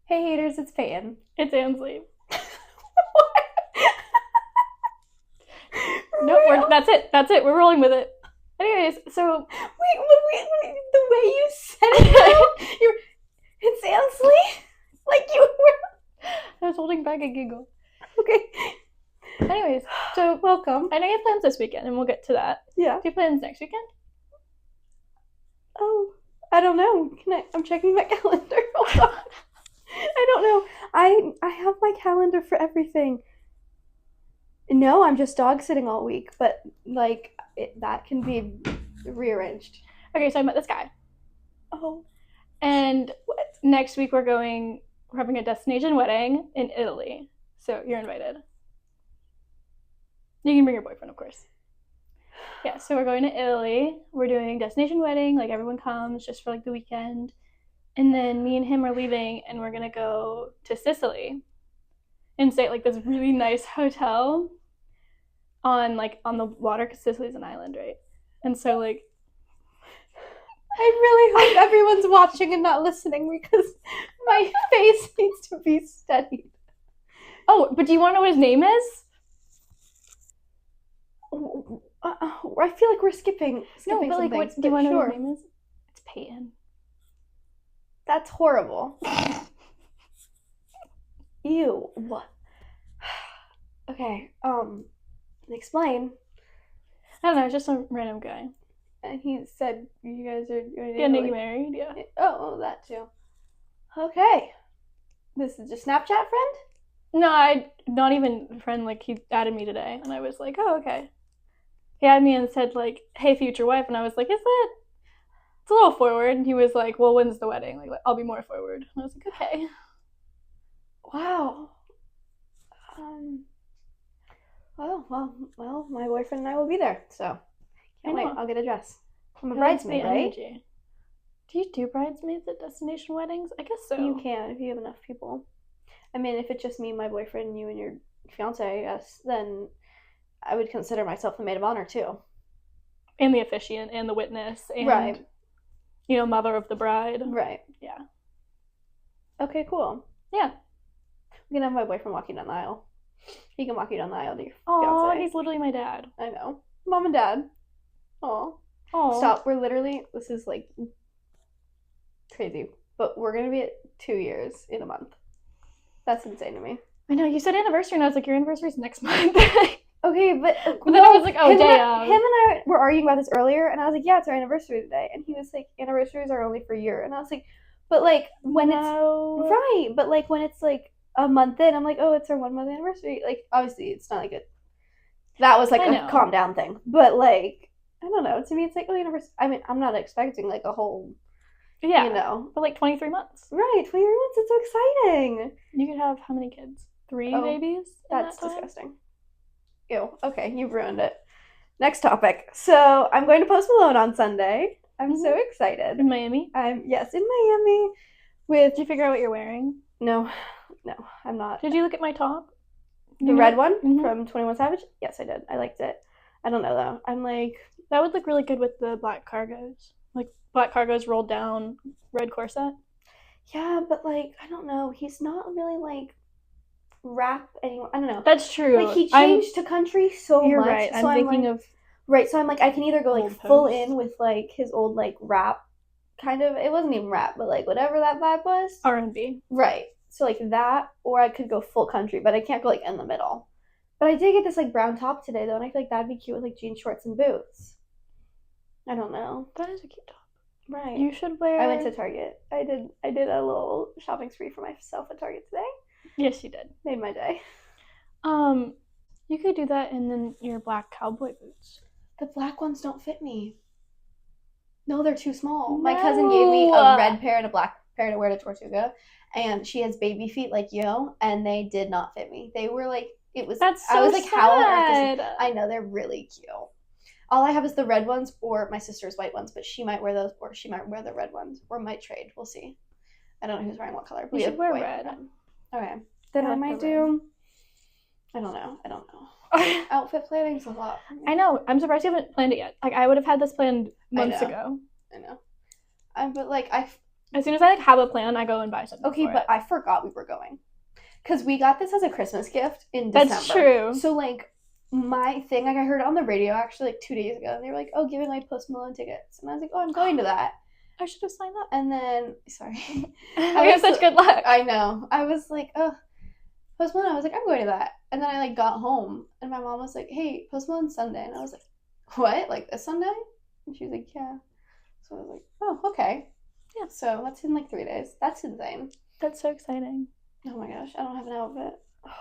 Hey haters, it's Peyton. It's Ainsley. What? Nope, that's it. That's it. We're rolling with it. Anyways, so Wait, the way you said it, it's Ainsley? Like you were. I was holding back a giggle. Okay. Anyways, so Welcome. I know you have plans this weekend, and we'll get to that. Yeah. Do you have plans next weekend? Oh, I don't know. I'm checking my calendar. Hold on. I don't know. I have my calendar for everything. No, I'm just dog sitting all week, but that can be rearranged. Okay, so I met this guy, Oh, and what? next week we're having a destination wedding in Italy. So you're invited. You can bring your boyfriend, of course. Yeah, so we're going to Italy. We're doing destination wedding. Like, everyone comes just for, like, the weekend. And then me and him are leaving, and we're going to go to Sicily and stay at, like, this really nice hotel on the water, because Sicily's an island, right? And so, like... I really hope everyone's watching and not listening because my face needs to be steadied. Oh, but do you want to know what his name is? I feel like we're skipping No, but, like, what do you want to know sure. what his name is? It's Peyton. That's horrible. Ew. What? Okay. Explain. I don't know, it's just some random guy. And he said you guys are Getting married, yeah. Oh, that too. Okay. This is your Snapchat friend? No, not even a friend. Like, he added me today, and I was like, oh, okay. He added me and said, like, hey, future wife, and I was like, is it? It's a little forward. And he was like, well, when's the wedding? Like, I'll be more forward. And I was like, okay. Wow. Well, my boyfriend and I will be there, so can't wait. I'll get a dress. I'm a bridesmaid, right? Energy. Do you do bridesmaids at destination weddings? I guess so. You can if you have enough people. I mean, if it's just me, my boyfriend, you, and your fiance, I guess, then I would consider myself the maid of honor too. And the officiant, and the witness, and right. Mother of the bride. Right. Yeah. Okay, cool. Yeah. I'm gonna have my boyfriend walk you down the aisle. He can walk you down the aisle to your Aww, fiance. he's literally my dad. I know. Mom and dad. Aw. Stop. This is like crazy. But we're gonna be at 2 years in a month. That's insane to me. I know, you said anniversary, and I was like, your anniversary's next month. Okay, but then I was like, oh, damn. Him and I were arguing about this earlier, and I was like, yeah, it's our anniversary today. And he was like, anniversaries are only for a year. And I was like, but like, when it's... Right, but like, when it's like a month in, I'm like, oh, it's our 1 month anniversary. Like, obviously, it's not like it... That was like a calm down thing. But like, I don't know. To me, it's like, oh, anniversary... I mean, I'm not expecting like a whole... Yeah, but like 23 months. Right, 23 months. It's so exciting. You could have how many kids? 3 babies? That's disgusting. Ew. Okay, you've ruined it. Next topic. So I'm going to Post Malone on Sunday. I'm so excited. In Miami? Yes, in Miami. Did you figure out what you're wearing? No, I'm not. Did you look at my top? The red one from 21 Savage? Yes, I did. I liked it. I don't know though. I'm like, that would look really good with the black cargos. Like black cargos rolled down, red corset. Yeah, but like, I don't know. He's not really like rap anymore. I don't know. That's true. Like, he changed to country so much. You're right. So I'm thinking of... Right, so I'm like, I can either go like full in with like his old like rap kind of... It wasn't even rap, but like whatever that vibe was. R&B. Right. So like that, or I could go full country, but I can't go like in the middle. But I did get this like brown top today though, and I feel like that'd be cute with like jean shorts and boots. I don't know. That is a cute top. Right. You should wear... I went to Target. I did a little shopping spree for myself at Target today. Yes, you did. Made my day. You could do that and then your black cowboy boots. The black ones don't fit me. No, they're too small. No. My cousin gave me a red pair and a black pair to wear to Tortuga, and she has baby feet like you, and they did not fit me. They were like, it was... That's so I was like, sad. how on earth is... I know, they're really cute. All I have is the red ones or my sister's white ones, but she might wear those, or she might wear the red ones, or might trade. We'll see. I don't know who's wearing what color. You should wear red. Okay. Then I might do... I don't know. Outfit planning's a lot. I know. I'm surprised you haven't planned it yet. Like, I would have had this planned months ago. I know. But like, As soon as I like have a plan, I go and buy something. Okay, but I forgot we were going. Because we got this as a Christmas gift in December. That's true. So, like, my thing, like, I heard it on the radio actually, like, 2 days ago, and they were like, oh, giving away Post Malone tickets. And I was like, oh, I'm going to that. I should have signed up. And then, sorry. We have such good luck. I know. I was like, oh, Post Malone. I was like, I'm going to that. And then I, like, got home, and my mom was like, hey, Post Malone's Sunday. And I was like, what? Like, this Sunday? And she was like, yeah. So I was like, oh, okay. Yeah, so that's in, like, 3 days. That's insane. That's so exciting. Oh my gosh, I don't have an outfit. Oh,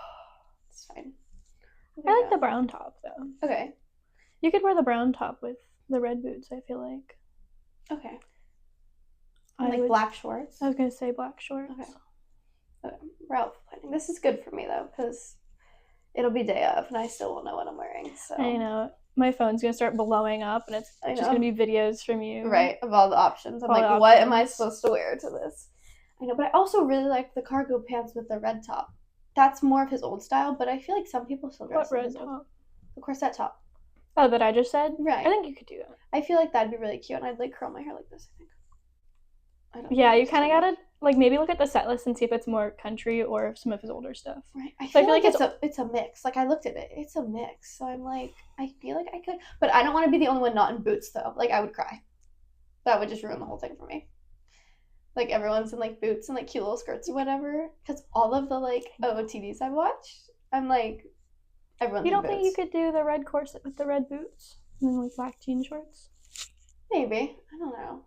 it's fine. I like the brown top, though. Okay. You could wear the brown top with the red boots, I feel like. Okay. Like black shorts? I was going to say black shorts. Okay. We're outfit planning. This is good for me, though, because it'll be day of, and I still won't know what I'm wearing, so. I know. My phone's going to start blowing up, and it's just going to be videos from you. Right, of all the options. I'm like, what am I supposed to wear to this? I know, but I also really like the cargo pants with the red top. That's more of his old style, but I feel like some people still dress in his top? The corset top. Oh, that I just said? Right. I think you could do that. I feel like that'd be really cute, and I'd like curl my hair like this, I think. Yeah, you kind of gotta like maybe look at the set list and see if it's more country or some of his older stuff. Right. I feel like it's a mix. Like I looked at it, it's a mix. So I'm like, I feel like I could, but I don't want to be the only one not in boots though. Like I would cry. That would just ruin the whole thing for me. Like everyone's in like boots and like cute little skirts or whatever. Because all of the like OOTDs I've watched, I'm like, everyone's in boots. You don't think you could do the red corset with the red boots and then like black jean shorts? Maybe. I don't know.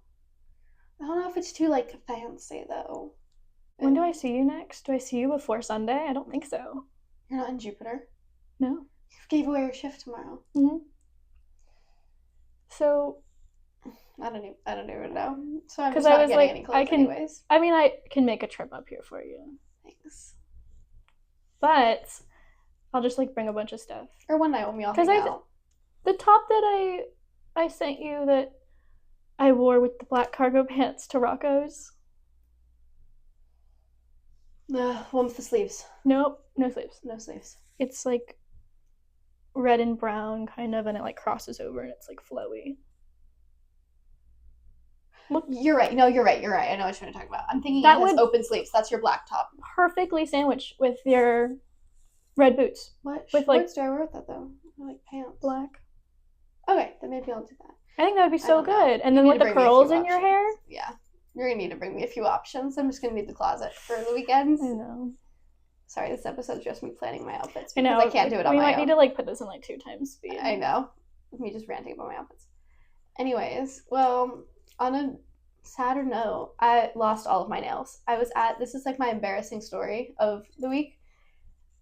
I don't know if it's too like fancy though. When do I see you next? Do I see you before Sunday? I don't think so. You're not in Jupiter? No. You gave away your shift tomorrow. Mm-hmm. So I don't even know. So I'm just not getting any clothes anyways. I mean, I can make a trip up here for you. Thanks. But I'll just like bring a bunch of stuff. Or one night when we all hang out. The top that I sent you that I wore with the black cargo pants to Rocco's. The one with the sleeves. Nope, no sleeves. No sleeves. It's like red and brown kind of, and it like crosses over and it's like flowy. Look, you're right. No, you're right. I know what you're talking about. I'm thinking it has open sleeves. That's your black top. Perfectly sandwiched with your red boots. What with shorts do I wear with that though? I like pants. Black. Okay, then maybe I'll do that. I think that would be so good. And then with the curls in your hair. Yeah. You're going to need to bring me a few options. I'm just going to need the closet for the weekends. I know. Sorry, this episode's just me planning my outfits. I know. Because I can't do it on my own. We might need to like put this in like 2 times speed. I know. Me just ranting about my outfits. Anyways, well, on a sadder note, I lost all of my nails. This is like my embarrassing story of the week.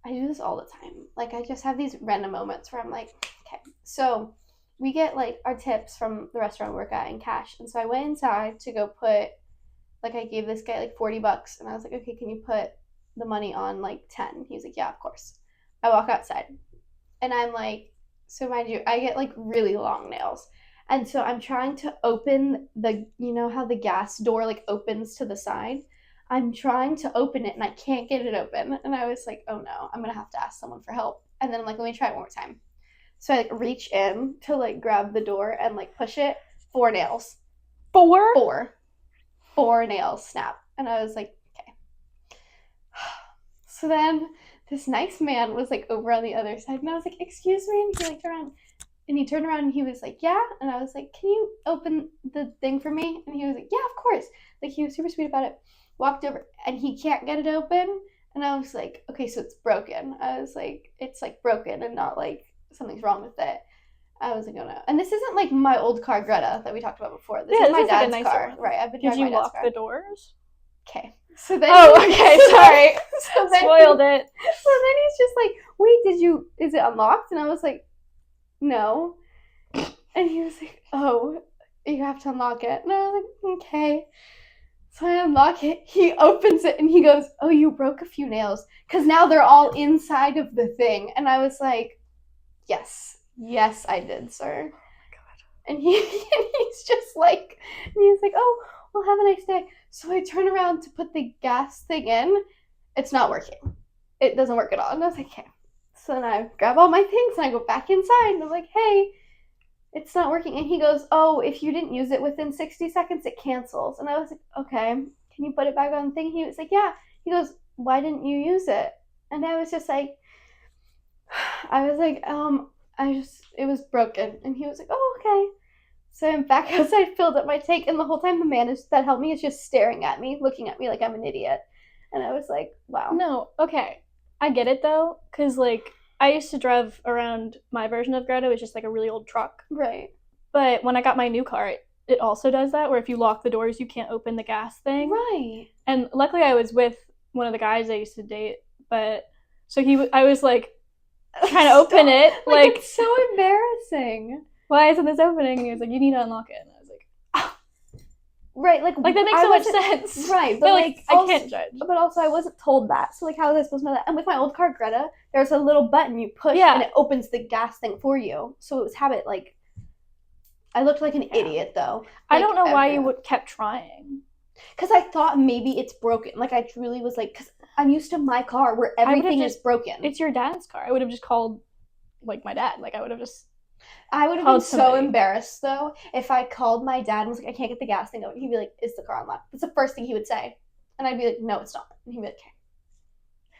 I do this all the time. Like, I just have these random moments where I'm like, okay. So, we get, like, our tips from the restaurant we work at in cash. And so I went inside to go put, like, I gave this guy, like, $40. And I was like, okay, can you put the money on, like, 10? He was like, yeah, of course. I walk outside. And I'm like, so mind you, I get, like, really long nails. And so I'm trying to open you know how the gas door, like, opens to the side? I'm trying to open it, and I can't get it open. And I was like, oh, no, I'm going to have to ask someone for help. And then I'm like, let me try it one more time. So I, like, reach in to, like, grab the door and, like, push it. 4 nails. 4? 4 nails snap. And I was like, okay. So then this nice man was, like, over on the other side. And I was like, excuse me. And he, like, turned around. And he turned around and he was like, yeah. And I was like, can you open the thing for me? And he was like, yeah, of course. Like, he was super sweet about it. Walked over. And he can't get it open. And I was like, okay, so it's broken. I was like, it's, like, broken and not, like, something's wrong with it. I was like, oh no. And this isn't like my old car, Greta, that we talked about before. This is my dad's car. Right, I've been driving my dad's car. Did you lock the doors? Okay. So then okay, sorry. Spoiled it. So then he's just like, wait, is it unlocked? And I was like, no. And he was like, oh, you have to unlock it. And I was like, okay. So I unlock it, he opens it, and he goes, oh, you broke a few nails. Because now they're all inside of the thing. And I was like, yes, I did, sir. Oh my God. And he's just like, oh, well, have a nice day. So I turn around to put the gas thing in. It's not working. It doesn't work at all. And I was like, okay. So then I grab all my things, and I go back inside, and I'm like, hey, it's not working. And he goes, oh, if you didn't use it within 60 seconds, it cancels. And I was like, okay, can you put it back on the thing? He was like, yeah. He goes, why didn't you use it? And I was just like, it was broken. And he was like, oh, okay. So I'm back outside, filled up my tank, and the whole time the man that helped me is just staring at me, looking at me like I'm an idiot. And I was like, wow. No, okay. I get it though, because like I used to drive around my version of Greta, which is like a really old truck. Right. But when I got my new car, it also does that, where if you lock the doors, you can't open the gas thing. Right. And luckily, I was with one of the guys I used to date, but so I was like trying to open it, like it's so embarrassing. Why isn't this opening? And he was like, you need to unlock it. And I was like, oh. Right, like that makes so much sense. Right, but like also, I can't judge. But also, I wasn't told that, so like, how was I supposed to know that? And with my old car, Greta, there's a little button you push, and it opens the gas thing for you. So it was habit. Like, I looked like an idiot though. I don't know why you kept trying. Because I thought maybe it's broken. Like, I truly was like, because I'm used to my car where everything is broken. It's your dad's car. I would have just called, like, my dad. Like, I would have been so embarrassed, though, if I called my dad and was like, I can't get the gas thing open. He'd be like, is the car unlocked? That's the first thing he would say. And I'd be like, no, it's not. And he'd be like, okay.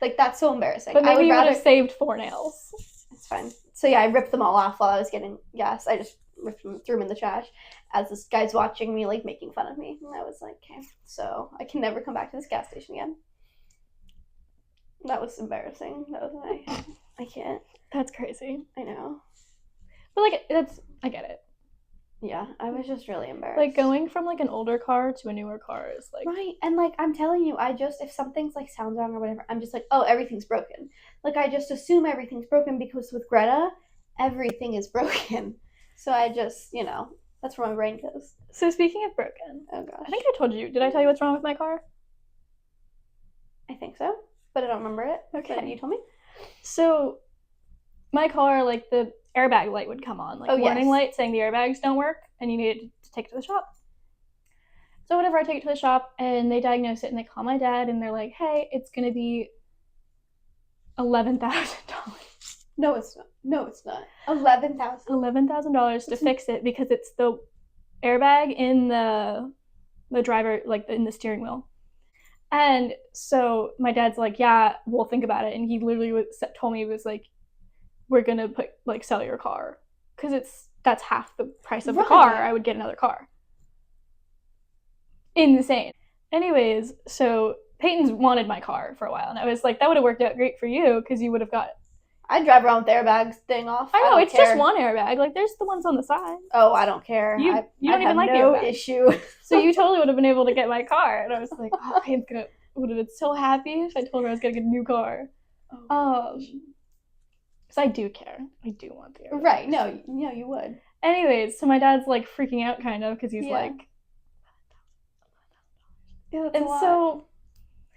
Like, that's so embarrassing. But maybe you would have saved 4 nails. It's fine. So, yeah, I ripped them all off while I was getting gas. I just ripped them, threw them in the trash as this guy's watching me, like, making fun of me. And I was like, okay, so I can never come back to this gas station again. That was embarrassing. I can't. That's crazy. I know. But, like, I get it. Yeah, I was just really embarrassed. Like, going from, like, an older car to a newer car is, like... Right, and, like, I'm telling you, if something's, like, sounds wrong or whatever, I'm just like, oh, everything's broken. Like, I just assume everything's broken because with Greta, everything is broken. So I just, that's where my brain goes. So speaking of broken... Oh, gosh. I think I told you. Did I tell you what's wrong with my car? I think so, but I don't remember it. Okay. But you told me? So, my car, like, the airbag light would come on. Like, warning light saying the airbags don't work and you needed to take it to the shop. So whenever I take it to the shop and they diagnose it and they call my dad and they're like, hey, it's going to be $11,000. No, it's not. $11,000. $11,000 to fix it because it's the airbag in the driver, like, in the steering wheel. And so my dad's like, yeah, we'll think about it. And he literally told me, he was like, we're going to, sell your car. Because that's half the price of the car. I would get another car. Insane. Anyways, so Peyton's wanted my car for a while. And I was like, that would have worked out great for you because you would have got... I'd drive around with the airbags thing off. I know, it's just one airbag. Like, there's the ones on the side. Oh, I don't care. You don't even like no airbags. Issue. So you totally would have been able to get my car. And I was like, oh, Peyton's would have been so happy if I told her I was going to get a new car. Because I do care. I do want the airbags. Right. No, you would. Anyways, so my dad's, like, freaking out kind of because he's like... Yeah, that's and a lot. So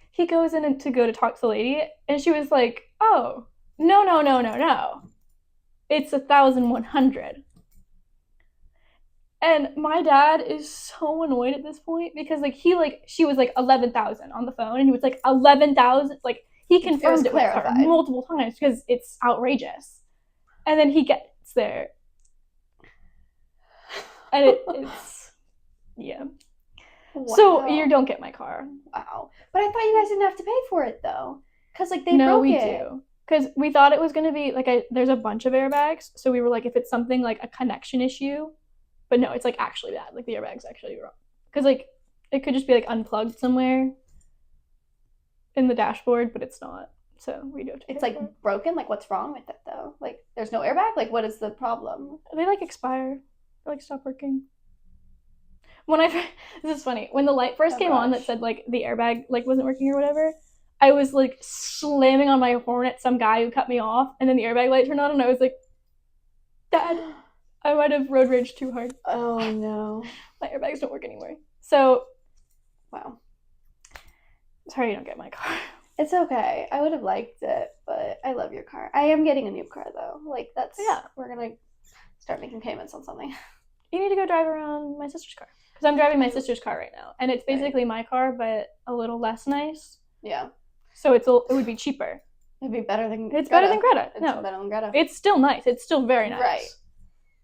he goes in to go to talk to the lady, and she was like, oh, no. It's $1,100. And my dad is so annoyed at this point because, like, she was like 11,000 on the phone, and he was like 11,000. Like, he confirmed it with her multiple times because it's outrageous. And then he gets there, and it's yeah. Wow. So you don't get my car. Wow. But I thought you guys didn't have to pay for it though, because like they broke it. No, we do. Because we thought it was going to be like there's a bunch of airbags, so we were like, if it's something like a connection issue, but no, it's like actually bad. Like the airbag's actually wrong. Because like it could just be like unplugged somewhere in the dashboard, but it's not. So we do have to pay It's like broken. Like what's wrong with it though? Like there's no airbag. Like what is the problem? They like expire. They like stop working. This is funny. When the light first came on that said like the airbag like wasn't working or whatever, I was like slamming on my horn at some guy who cut me off, and then the airbag light turned on, and I was like, Dad, I might have road raged too hard. Oh no. My airbags don't work anymore. So, wow. Sorry you don't get my car. It's okay. I would have liked it, but I love your car. I am getting a new car though. Like that's we're gonna start making payments on something. You need to go drive around my sister's car. Because I'm driving my sister's car right now. And it's basically my car, but a little less nice. Yeah. So it would be cheaper. It'd be better than It's better than Greta. It's better than Greta. It's still nice. It's still very nice. Right.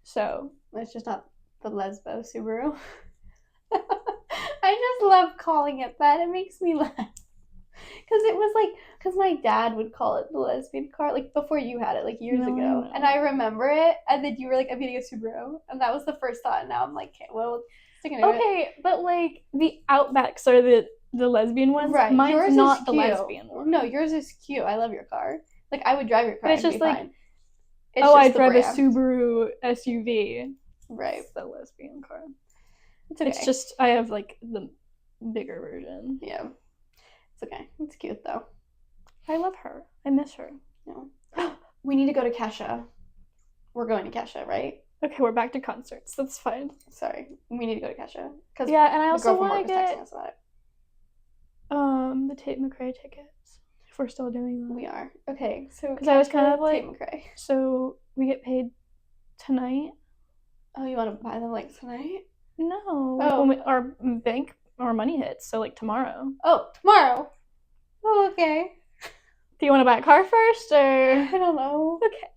So It's just not the Lesbo Subaru. I just love calling it that. It makes me laugh. Because my dad would call it the lesbian car, like, before you had it, like, years ago. And I remember it, and then you were like, I'm getting a Subaru. And that was the first thought, and now I'm like, okay, well, sticking to it. Okay, but, like, the Outbacks are the lesbian ones. Right. Mine's yours not is the cute. lesbian one. No, yours is cute. I love your car. Like, I would drive your car. But it's just like, fine. I drive a Subaru SUV. Right. It's the lesbian car. It's okay. It's just, I have, like, the bigger version. Yeah. It's okay. It's cute, though. I love her. I miss her. Yeah. We need to go to Kesha. We're going to Kesha, right? Okay, we're back to concerts. That's fine. Sorry. We need to go to Kesha. Yeah, and I also want to get get us about it. The Tate McRae tickets. If we're still doing that. We are. Okay, so because I was kind of like, Tate McRae. So we get paid tonight. Oh, you want to buy them like tonight? No. Oh. When our money hits, so like tomorrow. Oh, tomorrow. Oh, okay. Do you want to buy a car first, or? I don't know. Okay.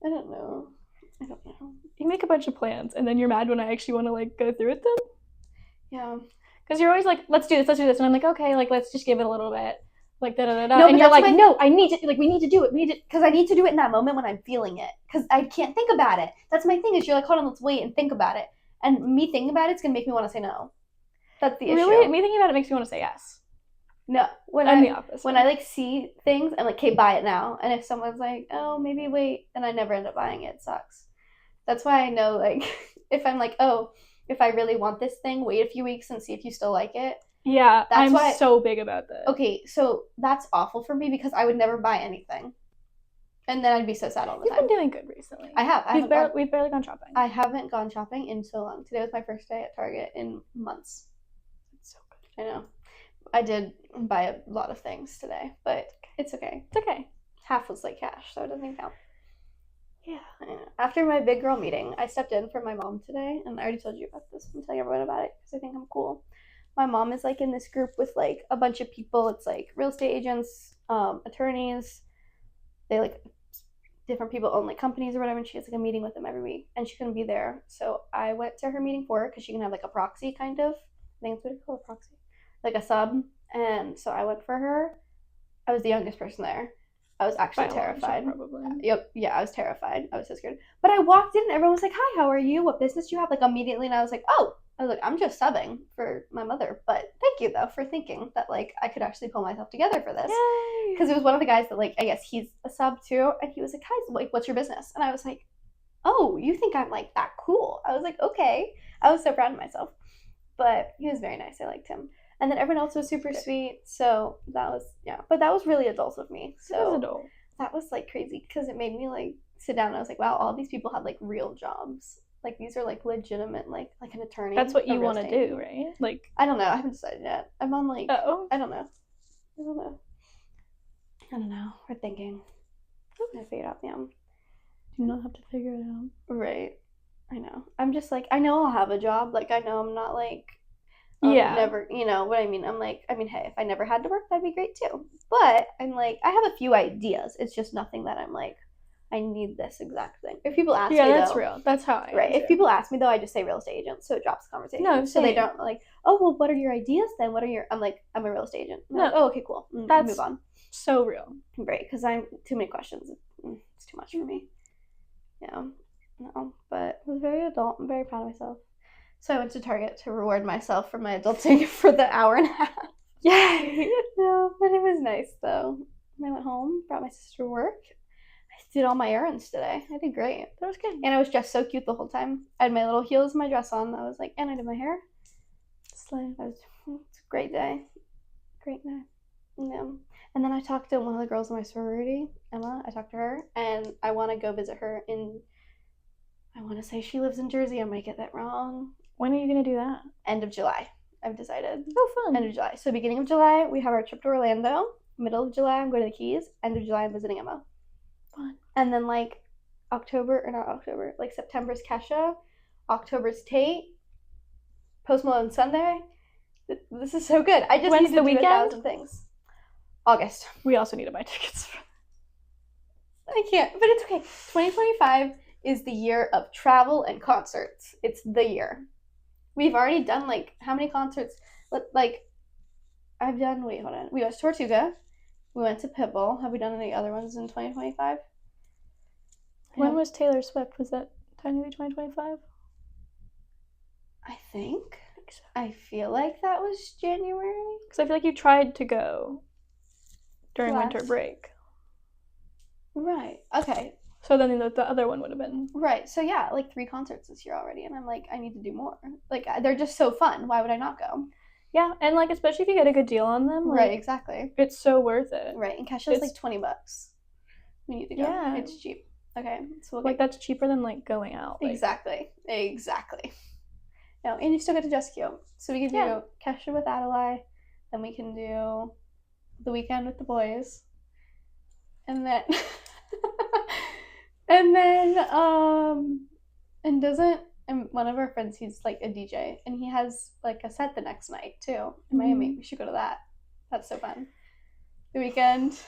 I don't know. You make a bunch of plans, and then you're mad when I actually want to, like, go through with them? Yeah. Because you're always like, let's do this, and I'm like, okay, like, let's just give it a little bit. Like, da-da-da-da. No, and you're like, no, I need to, like, we need to do it. Because I need to do it in that moment when I'm feeling it. Because I can't think about it. That's my thing, is you're like, hold on, let's wait and think about it. And me thinking about it's going to make me want to say no. That's the issue. Really? Me thinking about it makes me want to say yes. No. I'm the opposite. When I, like, see things, I'm like, okay, buy it now. And if someone's like, oh, maybe wait, and I never end up buying it, it sucks. That's why I know, like, if I'm like, oh, if I really want this thing, wait a few weeks and see if you still like it. Yeah, I'm so big about that. Okay, so that's awful for me because I would never buy anything. And then I'd be so sad all the time. You've been doing good recently. I have. We've barely gone shopping. I haven't gone shopping in so long. Today was my first day at Target in months. It's so good. I know. I did buy a lot of things today, but it's okay. It's okay. Half was like cash, so it doesn't count. Yeah. After my big girl meeting, I stepped in for my mom today, and I already told you about this. I'm telling everyone about it because I think I'm cool. My mom is, like, in this group with, like, a bunch of people. It's, like, real estate agents, attorneys. They, like, different people own, like, companies or whatever, and she has, like, a meeting with them every week, and she couldn't be there. So I went to her meeting for her because she can have, like, a proxy, kind of. I think that's what it's called, a proxy. Like, a sub. And so I went for her. I was the youngest person there. I was actually terrified. Probably. Yep. Yeah, I was terrified. I was so scared. But I walked in and everyone was like, hi, how are you? What business do you have? Like, immediately. And I was like, I'm just subbing for my mother. But thank you, though, for thinking that, like, I could actually pull myself together for this. Because it was one of the guys that, like, I guess he's a sub, too. And he was like, hi, like, what's your business? And I was like, oh, you think I'm, like, that cool? I was like, okay. I was so proud of myself. But he was very nice. I liked him. And then everyone else was super sweet. So that was, yeah. But that was really adult of me. So it was adult. That was, like, crazy because it made me, like, sit down and I was like, wow, all these people have, like, real jobs. Like, these are, like, legitimate, like an attorney. That's what you want to do, right? Like, I don't know. I haven't decided yet. I'm on, like, I don't know. We're thinking. I figured out, yeah. You don't have to figure it out. Right. I know. I'm just, like, I know I'll have a job. Like, I know I'm not, like, never, you know what I mean? I'm like, hey, if I never had to work, that'd be great too. But I'm like, I have a few ideas. It's just nothing that I'm like, I need this exact thing. If people ask me, yeah, that's real. That's how I right. If people ask me, though, I just say real estate agent, so it drops the conversation. No, so they don't like, oh, well, what are your ideas then? What are your? I'm like, I'm a real estate agent. No, like, oh, okay, cool. That's move on. So real, right? Because I'm too many questions. It's too much for me. Yeah, no, but I was very adult. I'm very proud of myself. So I went to Target to reward myself for my adulting for the hour and a half. Yay! No, but it was nice, though. And I went home, brought my sister to work. I did all my errands today. I did great. That was good. And I was dressed so cute the whole time. I had my little heels and my dress on. I was like, and I did my hair. It's a great day. Great day. Yeah. And then I talked to one of the girls in my sorority, Emma. I talked to her, and I want to go visit her I want to say she lives in Jersey. I might get that wrong. When are you going to do that? End of July. I've decided. Oh, fun. End of July. So beginning of July, we have our trip to Orlando. Middle of July, I'm going to the Keys. End of July, I'm visiting Emma. Fun. And then, like, September's Kesha. October's Tate. Post Malone Sunday. This is so good. I just When's need the to do weekend? 1,000 things. August. We also need to buy tickets. I can't, but it's okay. 2025 is the year of travel and concerts. It's the year. We've already done, like, how many concerts? Like, I've done, wait, hold on. We went to Tortuga. We went to Pitbull. Have we done any other ones in 2025? When was Taylor Swift? Was that technically 2025? I think. I think so. I feel like that was January. Because I feel like you tried to go during Last. winter break. Right. Okay. So then the other one would have been. Right. So yeah, like 3 concerts this year already. And I'm like, I need to do more. Like, they're just so fun. Why would I not go? Yeah, and like especially if you get a good deal on them. Like, Right, exactly. It's so worth it. Right. And Kesha's like $20. We need to go. Yeah. It's cheap. Okay. So we'll like that's cheaper than like going out. Like. Exactly. No, and you still get to dress cute. So we can do Kesha with Adelaide, then we can do The Weekend with the boys. And then and one of our friends, he's like a DJ and he has like a set the next night too in Miami. We should go to that. That's so fun. The Weekend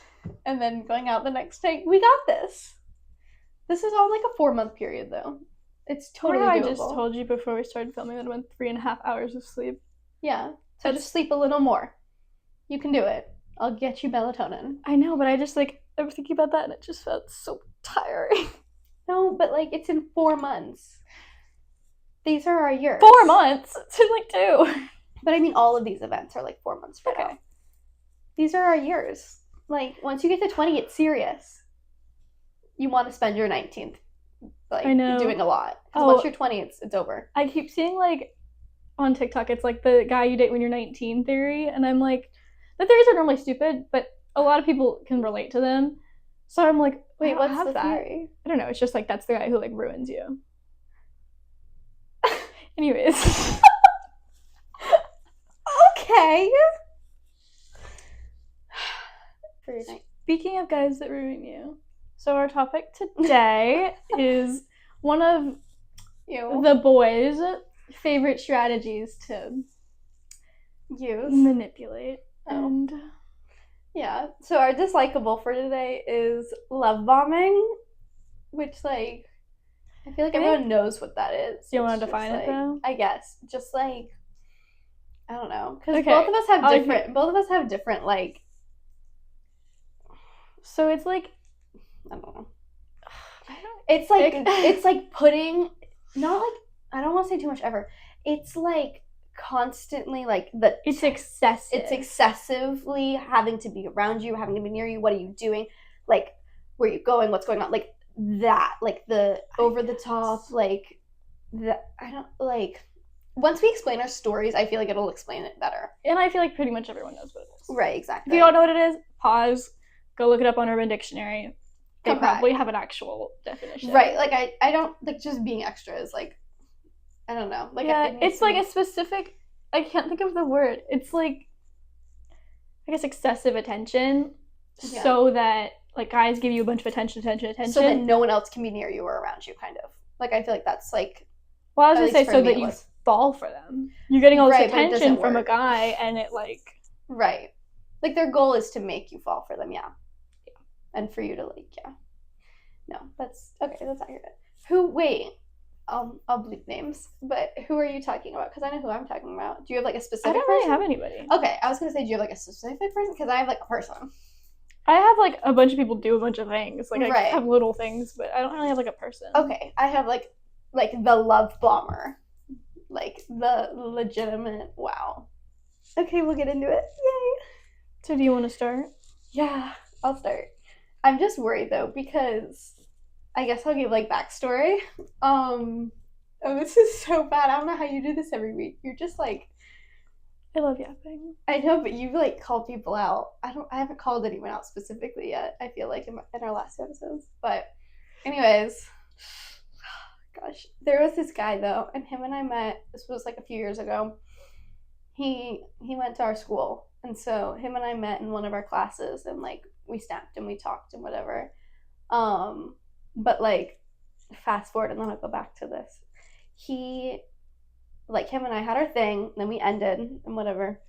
and then going out the next night. We got this. This is all like a 4-month period though. It's totally doable. I just told you before we started filming that I went 3.5 hours of sleep. Yeah. So just sleep a little more. You can do it. I'll get you melatonin. I know, but I was thinking about that and it just felt so tiring. No, but like it's in 4 months. These are our years. 4 months? It's in like 2. But I mean all of these events are like 4 months from now. These are our years. Like once you get to 20, it's serious. You want to spend your 19th like doing a lot. Because once you're 20, it's over. I keep seeing like on TikTok, it's like the guy you date when you're 19 theory, and I'm like, the theories are normally stupid, but a lot of people can relate to them. So I'm like, wait, what's the theory? I don't know. It's just like that's the guy who like ruins you. Anyways. Okay. Speaking of guys that ruin you, so our topic today is one of the boys' favorite strategies to manipulate. And yeah, so our dislikable for today is love bombing, which like I feel like everyone knows what that is. Do you want to define it though? I guess just like I don't know, because both of us have different like. So it's like I don't know. It's like putting not like I don't want to say too much ever. It's like constantly like it's excessive. It's excessively having to be around you, having to be near you. What are you doing? Like where are you going? What's going on? Like that. Like the over the top. Like the I don't like. Once we explain our stories, I feel like it'll explain it better. And I feel like pretty much everyone knows what it is. Right. Exactly. If you don't know what it is, pause. Go look it up on Urban Dictionary. They probably have an actual definition. Right. Like I don't like just being extra is like I don't know. Like it's like a specific I can't think of the word. It's like I guess excessive attention so that like guys give you a bunch of attention. So that no one else can be near you or around you kind of. Like I feel like that's like well, I was gonna say so that you fall for them. You're getting all this attention from a guy and it like right. Like their goal is to make you fall for them, yeah. And for you to like, no, that's okay. That's accurate. I'll bleep names, but who are you talking about? Because I know who I'm talking about. Do you have like a specific person? I don't really have anybody. Okay, I was gonna say, do you have like a specific person? Because I have like a person. I have like a bunch of people do a bunch of things. Like I have little things, but I don't really have like a person. Okay, I have like the love bomber, like the legitimate. Wow. Okay, we'll get into it. Yay. So do you want to start? Yeah, I'll start. I'm just worried though because I guess I'll give like backstory. Oh, this is so bad. I don't know how you do this every week. You're just like I love yapping. I know, but you like call people out. I haven't called anyone out specifically yet. I feel like in our last episodes. But anyways, gosh, there was this guy though, and him and I met. This was like a few years ago. He went to our school, and so him and I met in one of our classes, and like we snapped and we talked and whatever. But like fast forward, and then I'll go back to this. Him and I had our thing, then we ended and whatever.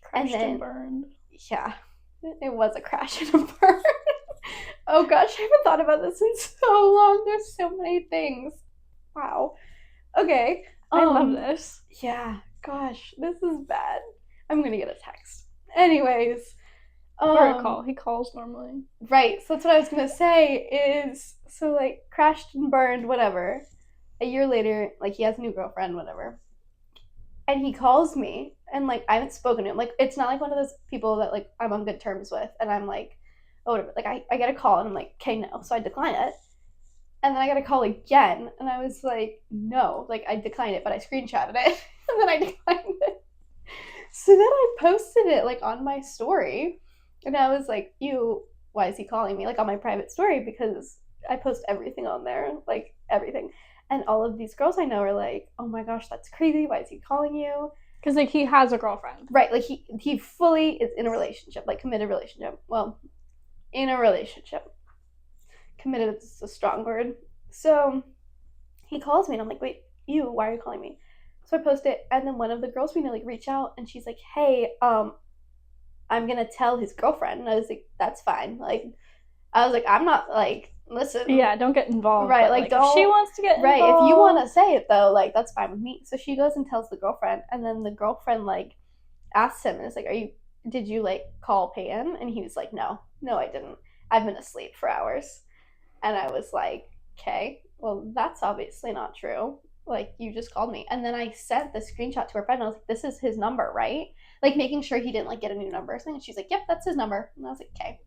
Crashed and burned. Yeah, it was a crash and a burn. Oh gosh, I haven't thought about this in so long. There's so many things. Wow. Okay. I love this. Yeah. Gosh, this is bad. I'm gonna get a text. Anyways. Or a call. He calls normally. Right. So that's what I was gonna say is so like crashed and burned, whatever. A year later, like he has a new girlfriend, whatever. And he calls me and like I haven't spoken to him. Like it's not like one of those people that like I'm on good terms with and I'm like, oh whatever. Like I get a call and I'm like, okay, no. So I decline it. And then I got a call again and I was like, no, like I declined it, but I screenshotted it and then I declined it. So then I posted it like on my story and I was like, ew, why is he calling me? Like on my private story because I post everything on there, like everything. And all of these girls I know are like, oh my gosh, that's crazy. Why is he calling you? Because like he has a girlfriend. Right, like he fully is in a relationship, like committed relationship. Well, in a relationship. Committed is a strong word. So he calls me and I'm like, wait, you, why are you calling me? So I post it and then one of the girls we know like reach out and she's like, hey, I'm gonna tell his girlfriend. And I was like, that's fine. Like I was like, I'm not like, listen. Yeah, don't get involved. Right, like don't. If she wants to get involved. Right, if you want to say it though, like that's fine with me. So she goes and tells the girlfriend, and then the girlfriend like asks him, and it's like, did you like call Peyton? And he was like, no, I didn't. I've been asleep for hours. And I was like, okay, well that's obviously not true. Like you just called me. And then I sent the screenshot to her friend. And I was like, this is his number, right? Like making sure he didn't like get a new number or something. And she's like, yep, that's his number. And I was like, okay.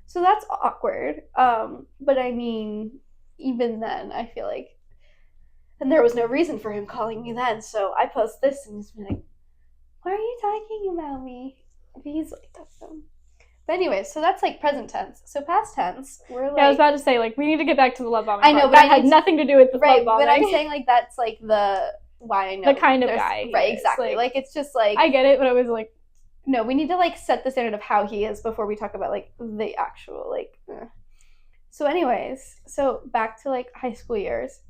So that's awkward. But I mean, even then, I feel like, and there was no reason for him calling me then. So I post this and he's like, why are you talking about me? He's like, that's him. But anyway, so that's like present tense. So past tense, we're like. Yeah, I was about to say, like, we need to get back to the love bombing. I know, part. That had nothing to do with the love bombing. But I'm saying like that's like the why I know. The kind of guy. Right, exactly. Like it's just like. I get it, but I was like. No, we need to like set the standard of how he is before we talk about like the actual like. So anyways, so back to like high school years.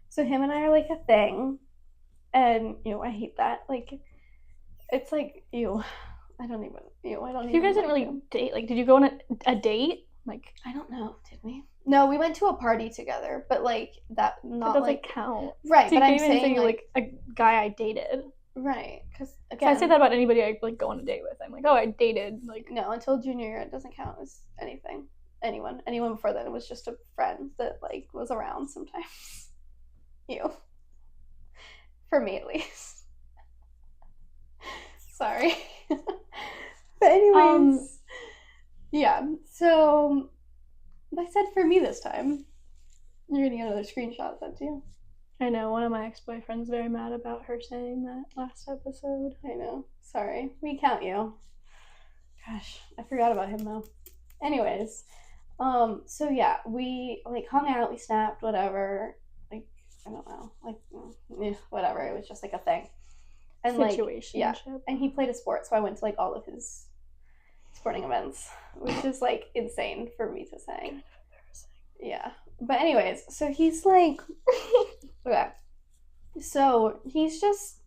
So him and I are like a thing, and I hate that. Like, it's like I don't even. You guys didn't really date. Like, did you go on a date? Like, I don't know. Did we? No, we went to a party together, but like that not that doesn't like count. Right, so but I'm saying like a guy I dated. Right, because I say that about anybody I like go on a date with. I'm like, oh, I dated. Like, no, until junior year, it doesn't count as anything. Anyone before then, it was just a friend that like was around sometimes. For me at least. Sorry. But anyways, yeah. So I said for me this time. You're gonna get another screenshot sent to you. I know, one of my ex-boyfriends very mad about her saying that last episode. I know. Sorry. We count you. Gosh, I forgot about him though. Anyways, so yeah, we like hung out, we snapped, whatever. Like, I don't know. Like, whatever. It was just like a thing. And situation. Like, yeah. And he played a sport, so I went to like all of his sporting events, which is like insane for me to say. Kind of embarrassing. Yeah. But anyways, so he's like, okay. So he's just,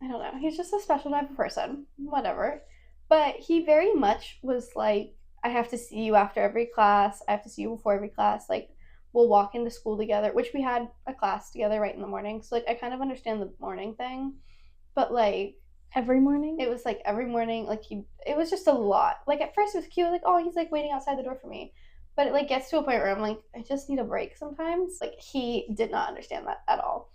I don't know, he's just a special type of person, whatever. But he very much was like, I have to see you after every class. I have to see you before every class. Like, we'll walk into school together, which we had a class together right in the morning. So like, I kind of understand the morning thing, but like. Every morning? It was like every morning, like it was just a lot. Like at first it was cute, like, oh, he's like waiting outside the door for me. But it like gets to a point where I'm like, I just need a break sometimes. Like he did not understand that at all.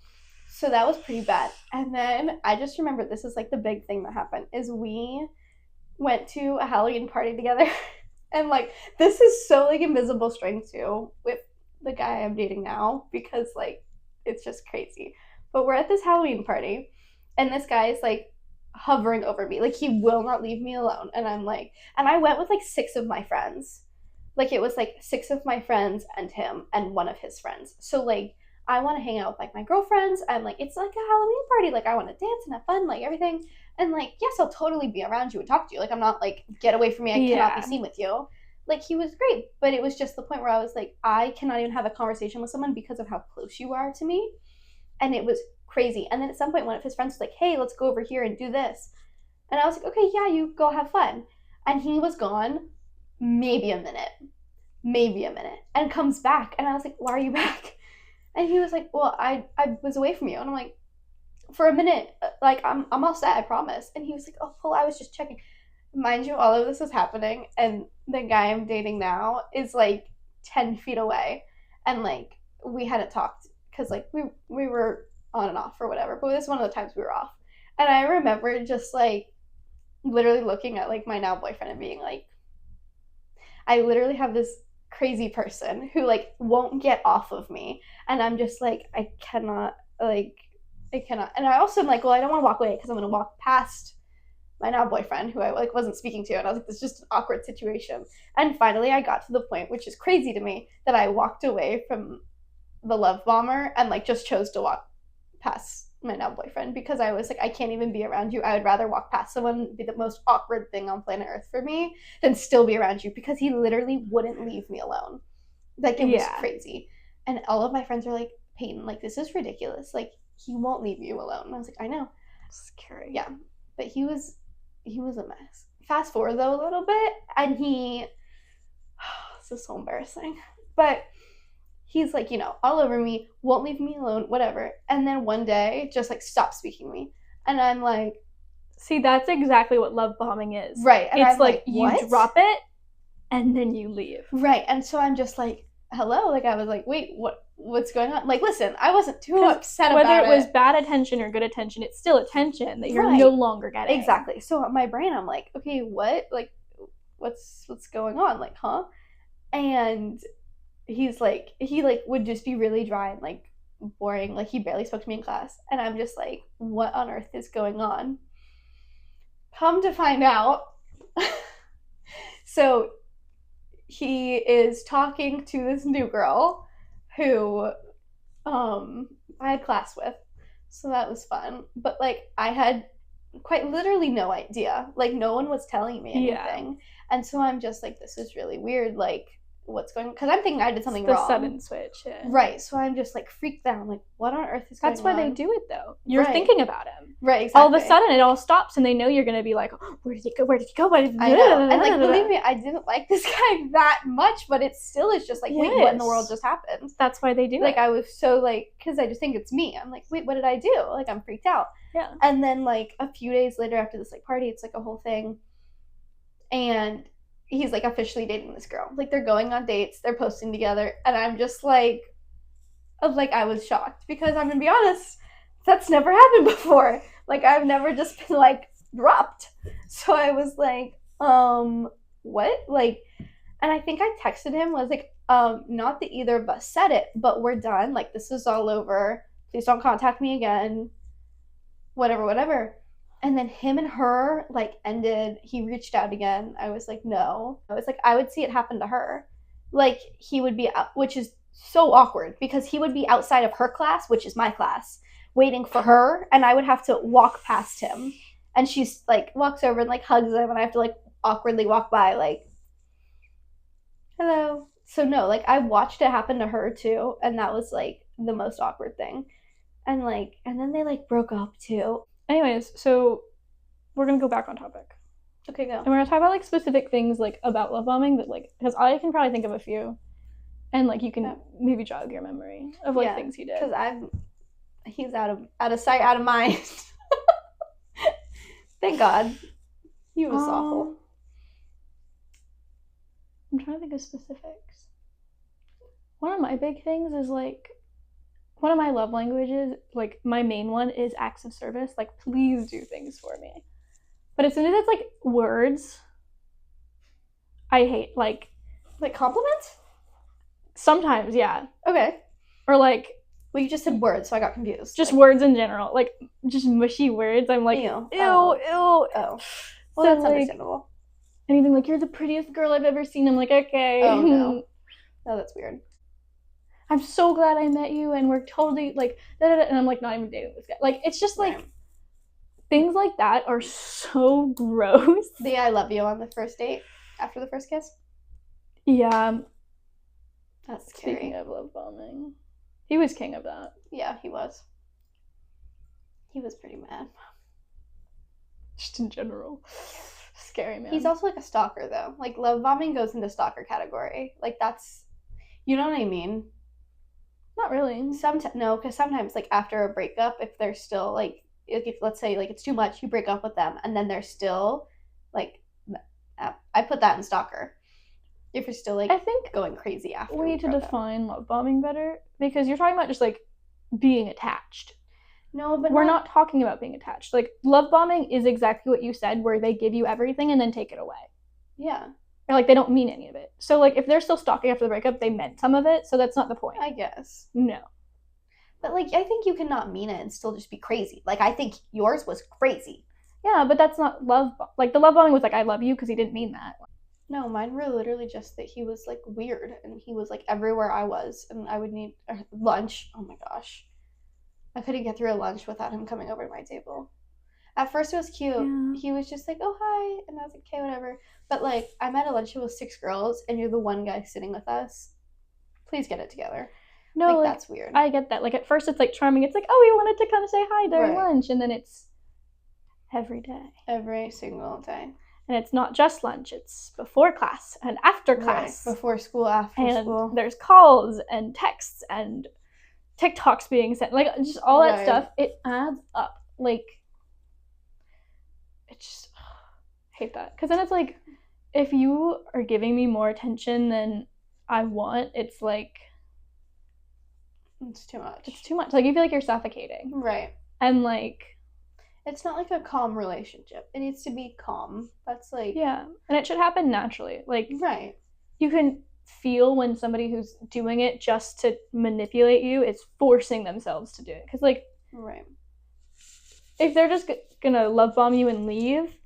So that was pretty bad. And then I just remember this is like the big thing that happened is we went to a Halloween party together. And like this is so like invisible string too with the guy I'm dating now because like it's just crazy. But we're at this Halloween party and this guy is like hovering over me. Like he will not leave me alone. And I'm like, and I went with like 6 of my friends. Like it was like 6 of my friends and him and one of his friends. So like I want to hang out with like my girlfriends and like it's like a Halloween party. Like I want to dance and have fun, like everything. And like yes, I'll totally be around you and talk to you. Like I'm not like get away from me. I cannot be seen with you. Like he was great, but it was just the point where I was like, I cannot even have a conversation with someone because of how close you are to me. And it was crazy. And then at some point one of his friends was like, hey, let's go over here and do this. And I was like, okay, yeah, you go have fun. And he was gone maybe a minute. maybe a minute, and comes back. And I was like, why are you back? And he was like, well, I was away from you. And I'm like, for a minute, like, I'm all set, I promise. And he was like, oh, well, I was just checking. Mind you, all of this is happening, and the guy I'm dating now is like 10 feet away. And like, we hadn't talked because like we were on and off or whatever, but this is one of the times we were off. And I remember just like literally looking at like my now boyfriend and being like, I literally have this crazy person who like won't get off of me, and I'm just like, I cannot. And I also am like, well, I don't want to walk away because I'm going to walk past my now boyfriend who I like wasn't speaking to, and I was like, this is just an awkward situation. And finally I got to the point, which is crazy to me, that I walked away from the love bomber and like just chose to walk past my now boyfriend because I was like, I can't even be around you. I would rather walk past someone, be the most awkward thing on planet Earth for me, than still be around you, because he literally wouldn't leave me alone. Like, it was crazy. And all of my friends were like, Peyton, like, this is ridiculous. Like, he won't leave you alone. And I was like, I know. Scary. Yeah. But he was a mess. Fast forward though a little bit, and this is so embarrassing. But he's like, all over me, won't leave me alone, whatever. And then one day, just like stops speaking to me. And I'm like, see, that's exactly what love bombing is. Right. And it's I'm like what? You drop it and then you leave. Right. And so I'm just like, hello? Like, I was like, wait, what's going on? Like, listen, I wasn't too upset about it. Whether it was bad attention or good attention, it's still attention that you're no longer getting. Exactly. So in my brain, I'm like, okay, what? Like, what's going on? Like, huh? And he's like, he like would just be really dry and like boring. Like, he barely spoke to me in class. And I'm just like, what on earth is going on? Come to find out. So he is talking to this new girl who I had class with. So that was fun. But like, I had quite literally no idea. Like, no one was telling me anything. Yeah. And so I'm just like, this is really weird. Like, what's going on? Because I'm thinking I did something wrong. The sudden switch, yeah. Right. So I'm just like freaked out. I'm like, what on earth is going on? That's why they do it though. You're thinking about him. Right, exactly. All of a sudden it all stops and they know you're going to be like, oh, where did he go? Where did he go? I know. And like, believe me, I didn't like this guy that much, but it still is just like, wait, what in the world just happened? That's why they do it. Like, I was so like, because I just think it's me. I'm like, wait, what did I do? Like, I'm freaked out. Yeah. And then like a few days later after this like party, it's like a whole thing. And he's like officially dating this girl. Like, they're going on dates, they're posting together, and I'm just like, I was shocked because I'm gonna be honest, that's never happened before. Like, I've never just been like dropped. So I was like, what? Like, and I think I texted him, was like, not that either of us said it, but we're done. Like, this is all over. Please don't contact me again. Whatever. And then him and her, like, ended. He reached out again. I was like, no. I was like, I would see it happen to her. Like, he would be out, which is so awkward, because he would be outside of her class, which is my class, waiting for her, and I would have to walk past him. And she's, like, walks over and, like, hugs him, and I have to, like, awkwardly walk by, like, hello. So, no, like, I watched it happen to her, too, and that was, like, the most awkward thing. And, like, and then they, like, broke up, too. Anyways, so we're going to go back on topic. Okay, go. And we're going to talk about, like, specific things, like, about love bombing that, like, because I can probably think of a few. And, like, you can maybe jog your memory of, like, things he did. Because he's out of sight, out of mind. Thank God. He was awful. I'm trying to think of specifics. One of my big things is, like, one of my love languages, like, my main one is acts of service. Like, please do things for me. But as soon as it's, like, words, I hate, like compliments? Sometimes, yeah. Okay. Or, like... Well, you just said words, so I got confused. Just words in general. Like, just mushy words. I'm like, ew. Oh. Well, so, that's understandable. Anything like, you're the prettiest girl I've ever seen. I'm like, okay. Oh, no. No, that's weird. I'm so glad I met you, and we're totally, like, da-da-da, and I'm, like, not even dating this guy. Like, it's just, like, things like that are so gross. The I love you on the first date, after the first kiss? Yeah. That's scary. Speaking of love bombing. He was king of that. Yeah, he was. He was pretty mad. Just in general. scary, man. He's also like a stalker though. Like love bombing goes into stalker category. Like that's, you know what I mean? Not really. No, because sometimes like after a breakup, if they're still like if let's say like it's too much, you break up with them, and then they're still like, I put that in stalker. If you're still like, I think going crazy after. we need to define love bombing better, because you're talking about just like being attached. No, but we're not talking about being attached. Like love bombing is exactly what you said, where they give you everything and then take it away. Yeah. Or like they don't mean any of it. So like if they're still stalking after the breakup, they meant some of it. So that's not the point. I guess. No. But like I think you cannot mean it and still just be crazy. Like I think yours was crazy. Yeah, but that's not love. Like the love bombing was like I love you because he didn't mean that. No, mine were literally just that he was like weird and he was like everywhere I was and I would need lunch. Oh my gosh. I couldn't get through a lunch without him coming over to my table. At first it was cute. Yeah. He was just like, oh, hi. And I was like, okay, whatever. But like, I'm at a luncheon with 6 girls and you're the one guy sitting with us. Please get it together. No, like, that's weird. I get that. Like at first it's like charming. It's like, oh, we wanted to come say hi during lunch. And then it's every day. Every single day. And it's not just lunch. It's before class and after class. Right. Before school, after school. And there's calls and texts and TikToks being sent, like just all that stuff. It adds up. Like, it's just, I hate that. Because then it's like, if you are giving me more attention than I want, it's like, it's too much. It's too much. Like you feel like you're suffocating. Right. And like, it's not like a calm relationship. It needs to be calm. That's like, yeah, and it should happen naturally. Like, right. You can feel when somebody who's doing it just to manipulate you is forcing themselves to do it. Because like, right, if they're just gonna love bomb you and leave,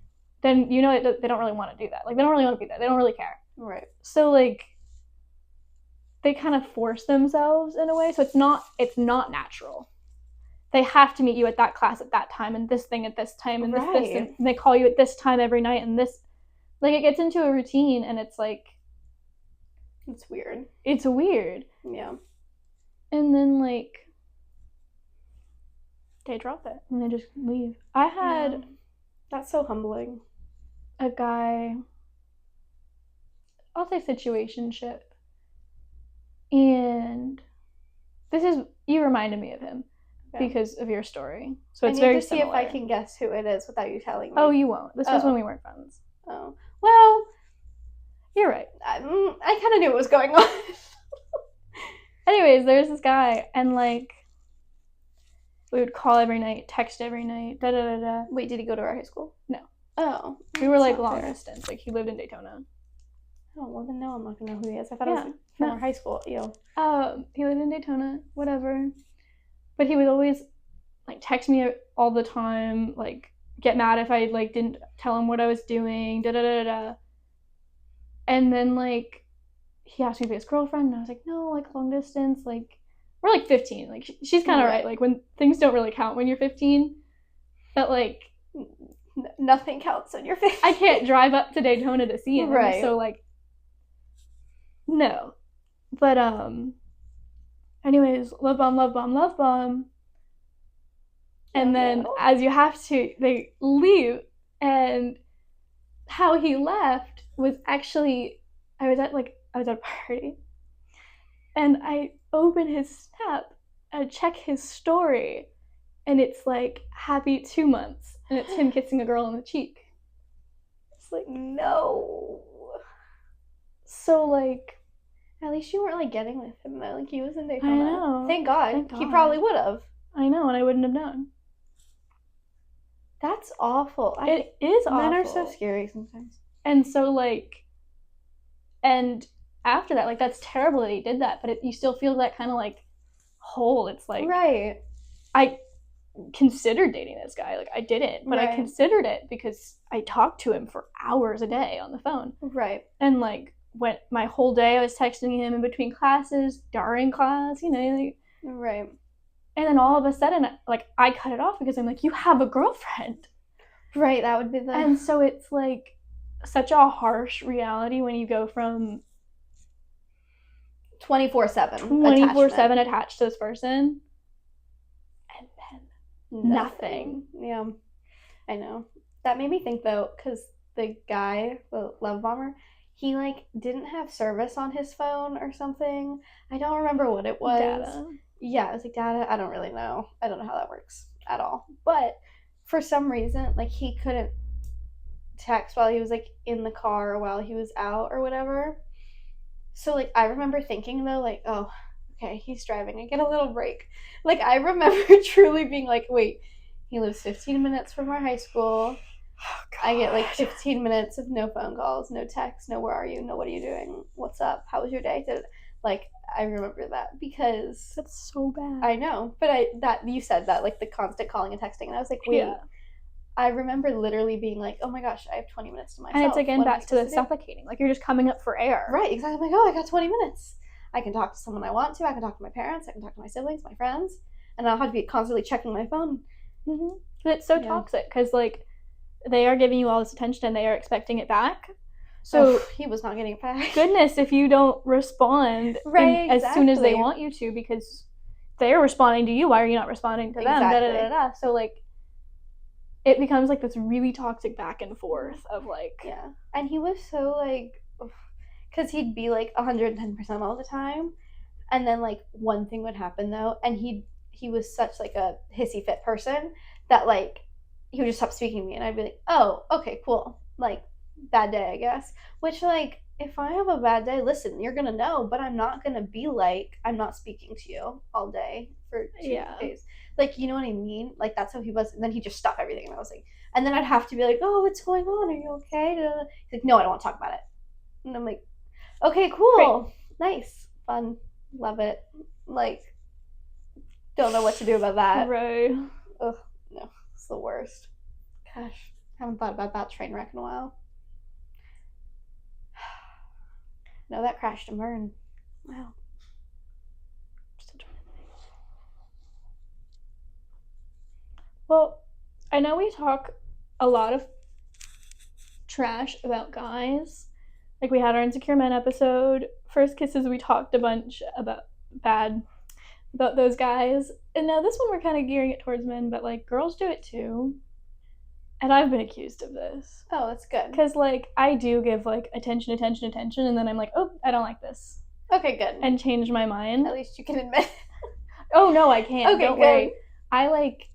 then you know they don't really want to do that. Like they don't really want to be there. They don't really care. Right. So like, they kind of force themselves in a way. So it's not natural. They have to meet you at that class at that time and this thing at this time and this and they call you at this time every night and this, like it gets into a routine and it's like, it's weird. It's weird. Yeah. And then like they drop it and they just leave. I had that's so humbling. A guy, I'll say situationship, and this is, you reminded me of him. Because of your story. So it's very similar. I need to see if I can guess who it is without you telling me. Oh, you won't. This was when we weren't friends. Oh. Well, you're right. I kind of knew what was going on. Anyways, there's this guy, and like, we would call every night, text every night, da-da-da-da. Wait, did he go to our high school? No. Oh. We were like long distance. Like, he lived in Daytona. Oh, well then no, I'm not going to know who he is. I thought it was from our high school. Ew. He lived in Daytona, whatever. But he would always, like, text me all the time, like, get mad if I, like, didn't tell him what I was doing, da-da-da-da-da. And then, like, he asked me to be his girlfriend, and I was like, no, like, long distance, like, we're, like, 15. Like, she's kind of right. Like, when things don't really count when you're 15, but, like, nothing counts when you're 15. I can't drive up to Daytona to see him. Right. So, like, no. But, anyways, love bomb. And then, as you have to, they leave. And how he left was actually, I was at a party. And I open his Snap and check his story. And it's like, happy 2 months. And it's him kissing a girl on the cheek. It's like, no. So, like, at least you weren't, like, getting with him, though. Like, he was in Daytona. I know. Thank God. He probably would have. I know, and I wouldn't have known. That's awful. It is awful. Men are so scary sometimes. And so, like, and after that, like, that's terrible that he did that, but you still feel that kind of, like, hole. It's like... Right. I considered dating this guy. Like, I didn't, but I considered it because I talked to him for hours a day on the phone. Right. And, like, went my whole day I was texting him in between classes, during class, you know, like, right. And then all of a sudden, like, I cut it off because I'm like, you have a girlfriend. Right, that would be the... And so it's like such a harsh reality when you go from 24/7 attached to this person and then nothing. Yeah, I know. That made me think, though, because the guy, the love bomber, he like didn't have service on his phone or something. I don't remember what it was. Data. Yeah, it was like data. I don't really know. I don't know how that works at all. But for some reason, like he couldn't text while he was like in the car or while he was out or whatever. So like I remember thinking though, like, oh, okay, he's driving. I get a little break. Like I remember truly being like, wait, he lives 15 minutes from our high school. Oh, I get like 15 minutes of no phone calls, no texts, no where are you, no what are you doing, what's up, how was your day? Like I remember that because that's so bad. I know, but that you said that like the constant calling and texting, and I was like, wait. Yeah. I remember literally being like, oh my gosh, I have 20 minutes to myself. And it's again back to the suffocating. Like you're just coming up for air. Right, exactly. I'm like, oh, I got 20 minutes. I can talk to someone I want to. I can talk to my parents. I can talk to my siblings, my friends. And I don't have to be constantly checking my phone. Mm-hmm. And it's so toxic because like they are giving you all this attention and they are expecting it back. So he was not getting it back. Goodness, if you don't respond as soon as they want you to because they're responding to you, why are you not responding to them? Da, da, da, da. So like it becomes like this really toxic back and forth of like and he was so like because he'd be like 110% all the time, and then like one thing would happen though, and he was such like a hissy fit person that like he would just stop speaking to me, and I'd be like, oh, okay, cool, like bad day I guess, which like if I have a bad day, listen, you're gonna know, but I'm not gonna be like I'm not speaking to you all day for 2 days. Like, you know what I mean? Like, that's how he was. And then he'd just stop everything. And I was like, and then I'd have to be like, oh, what's going on? Are you okay? He's like, no, I don't want to talk about it. And I'm like, okay, cool. Great. Nice. Fun. Love it. Like, don't know what to do about that. Right. Ugh, no. It's the worst. Gosh. Haven't thought about that train wreck in a while. No, that crashed and burned. Wow. Well, I know we talk a lot of trash about guys. Like we had our Insecure Men episode. First Kisses, we talked a bunch about those guys. And now this one we're kind of gearing it towards men, but like girls do it too. And I've been accused of this. Oh, that's good. Because like I do give like attention, and then I'm like, oh, I don't like this. Okay, good. And change my mind. At least you can admit. Oh no, I can't. Okay, don't good. Worry. I like.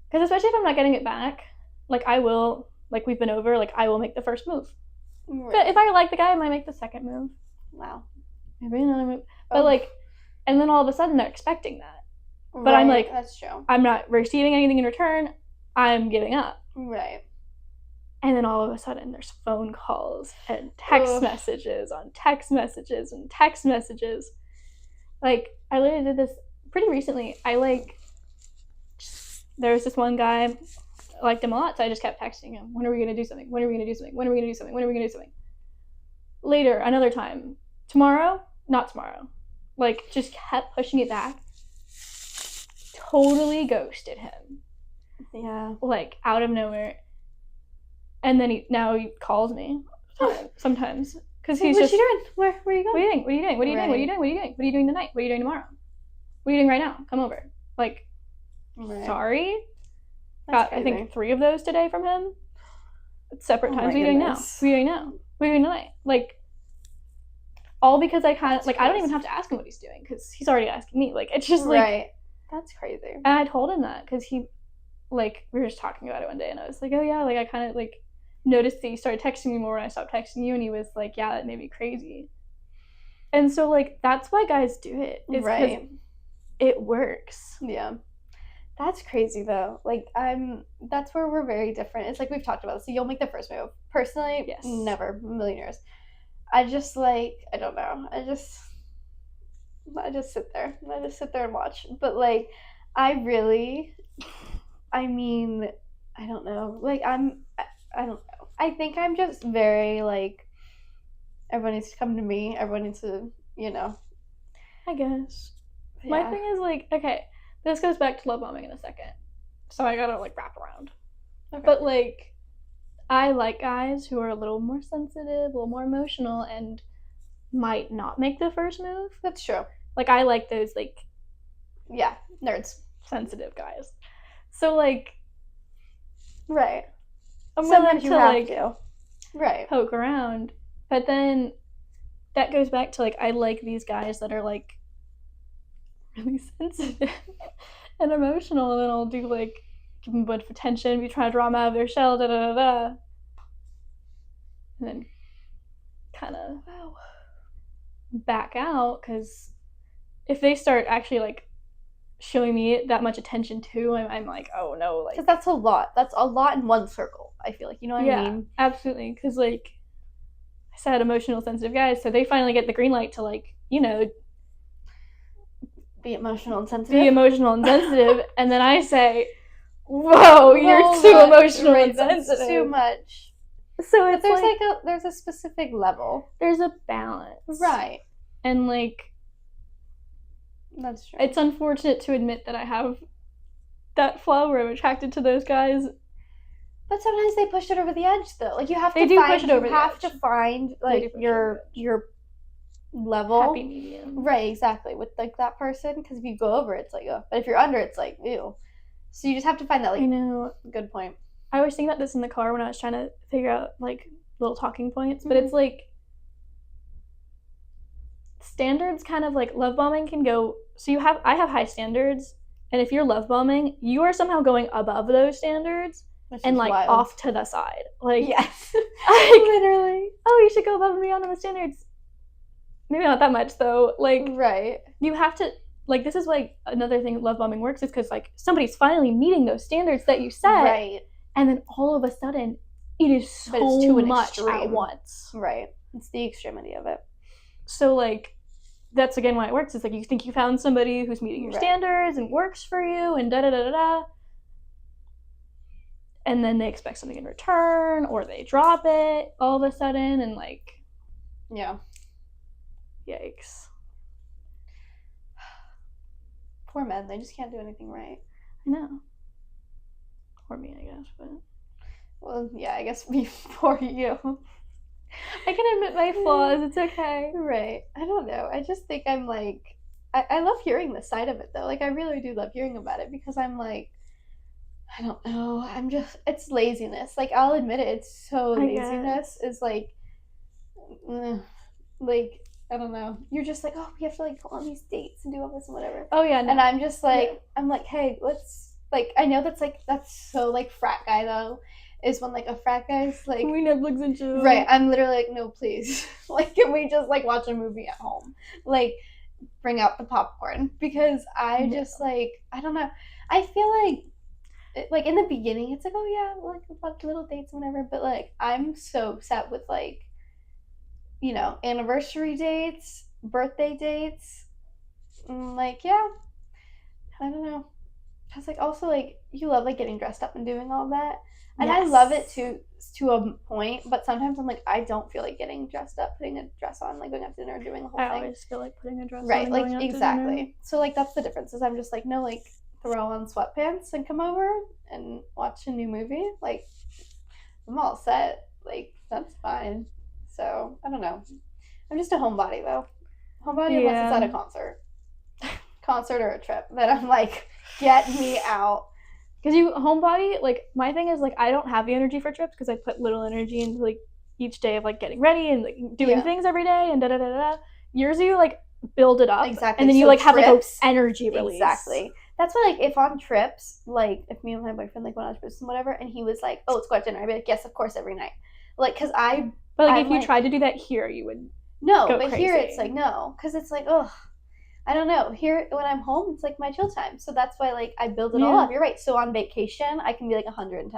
Because especially if I'm not getting it back, like I will, like we've been over, like I will make the first move. Right. But if I like the guy, I might make the second move. Wow. Maybe another move. But like, and then all of a sudden they're expecting that. Right, but I'm like, that's true. I'm not receiving anything in return. I'm giving up. Right. And then all of a sudden there's phone calls and text messages on text messages and text messages. Like, I literally did this pretty recently. There was this one guy, I liked him a lot, so I just kept texting him. When are we going to do something? When are we going to do something? When are we going to do something? When are we going to do something? Later, another time. Tomorrow? Not tomorrow. Like, just kept pushing it back. Totally ghosted him. Yeah. Like, out of nowhere. And then now he calls me sometimes. Because he's what you doing? Where are you going? What are you doing? What are you doing? What are you doing? What are you doing? What are you doing tonight? What are you doing tomorrow? What are you doing right now? Come over. Like, sorry. Got, I think 3 of those today from him. Separate times. What are you doing now? What are you doing now? What are you doing tonight? Like, all because I kind of, like, I don't even have to ask him what he's doing because he's already asking me. Like, it's just like. Right. That's crazy. And I told him that because he, like, we were just talking about it one day and I was like, oh yeah, like, I kind of, like, noticed that you started texting me more when I stopped texting you, and he was like, yeah, that made me crazy. And so, like, that's why guys do it. It's right. It works. Yeah. That's crazy, though. Like, that's where we're very different. It's like we've talked about this. So you'll make the first move. Personally, yes. Never. Millionaires. I just, like, I don't know. I just sit there. I just sit there and watch. But, like, I mean, I don't know. Like, I don't know. I think I'm just very, like, everyone needs to come to me. Everyone needs to, you know. I guess. Yeah. My thing is, like, okay, this goes back to love bombing in a second. So I gotta, like, wrap around. Okay. But, like, I like guys who are a little more sensitive, a little more emotional, and might not make the first move. That's true. Like, I like those, like, nerds. Sensitive guys. So, like, right. I'm willing Sometimes you to have like to. Right. poke around. But then that goes back to like I like these guys that are like really sensitive and emotional, and then I'll do like give them a bunch of attention, be trying to draw them out of their shell, da da da da, and then kind of back out, because if they start actually like showing me that much attention too, I'm like, oh no, like Because that's a lot. That's a lot in one circle. I feel like, you know what I mean? Absolutely. Because like I said, emotional, sensitive guys, so they finally get the green light to like, you know, be emotional and sensitive. And then I say, whoa, you're too emotional and sensitive. Too much. So it's there's a specific level. There's a balance. Right. And like, that's true. It's unfortunate to admit that I have that flaw where I'm attracted to those guys. But sometimes they push it over the edge, though. Like, you have to find like your level. Happy medium. Right, exactly. With like that person, because if you go over, it's like, oh. But if you're under, it's like, ew. So you just have to find that, like, I know. Good point. I was thinking about this in the car when I was trying to figure out like little talking points, but it's like standards kind of like love bombing can go. So I have high standards, and if you're love bombing, you are somehow going above those standards and like wild. Off to the side. Like, yes, like, literally. Oh, you should go above and beyond on the standards. Maybe not that much though. Like, right. You have to. Like, this is like another thing love bombing works is because like somebody's finally meeting those standards that you set, right? And then all of a sudden, it is so too much at once. Right. It's the extremity of it. So like, that's again why it works. It's like you think you found somebody who's meeting your standards and works for you and da da da da da, and then they expect something in return, or they drop it all of a sudden, and like, yeah, yikes. Poor men, they just can't do anything right. I know. Or me, I guess, but... Well, yeah, I guess before you. I can admit my flaws, it's okay. Right. I don't know. I just think I'm like... I love hearing the side of it, though. Like, I really do love hearing about it, because I'm like... I don't know. I'm just... It's laziness. Like, I'll admit it. It's so laziness is like... like... I don't know. You're just like, oh, we have to like go on these dates and do all this and whatever. Oh yeah, no. And I'm just like, I'm like, hey, let's like. I know that's so like frat guy though, is when like a frat guy's like, we Netflix and chill. Right. I'm literally like, no, please. Like, can we just like watch a movie at home? Like, bring out the popcorn, because I just like, I don't know. I feel like in the beginning it's like, oh yeah, like about little dates and whatever. But like, I'm so set with like, you know, anniversary dates, birthday dates. Like, yeah. I don't know. Because, like, also, like, you love, like, getting dressed up and doing all that. And I love it to a point, but sometimes I'm like, I don't feel like getting dressed up, putting a dress on, like, going out to dinner, doing the whole thing. I always feel like putting a dress on. Right, like, exactly. So, like, that's the difference, is I'm just like, no, like, throw on sweatpants and come over and watch a new movie. Like, I'm all set. Like, that's fine. So, I don't know. I'm just a homebody, though. Homebody unless it's at a concert. Concert or a trip. Then I'm like, get me out. Because you homebody, like, my thing is, like, I don't have the energy for trips because I put little energy into, like, each day of, like, getting ready and, like, doing things every day and da-da-da-da-da. Yours, you, like, build it up. Exactly. And then you, like, have, like, an energy release. Exactly. That's why, like, if on trips, like, if me and my boyfriend, like, went on trips and whatever, and he was like, oh, let's go out to dinner, I'd be like, yes, of course, every night. Like, because But, like, if you tried to do that here, you would No, go but crazy. Here it's like, no. Because it's like, ugh. I don't know. Here, when I'm home, it's like my chill time. So that's why, like, I build it all up. You're right. So on vacation, I can be like 110%.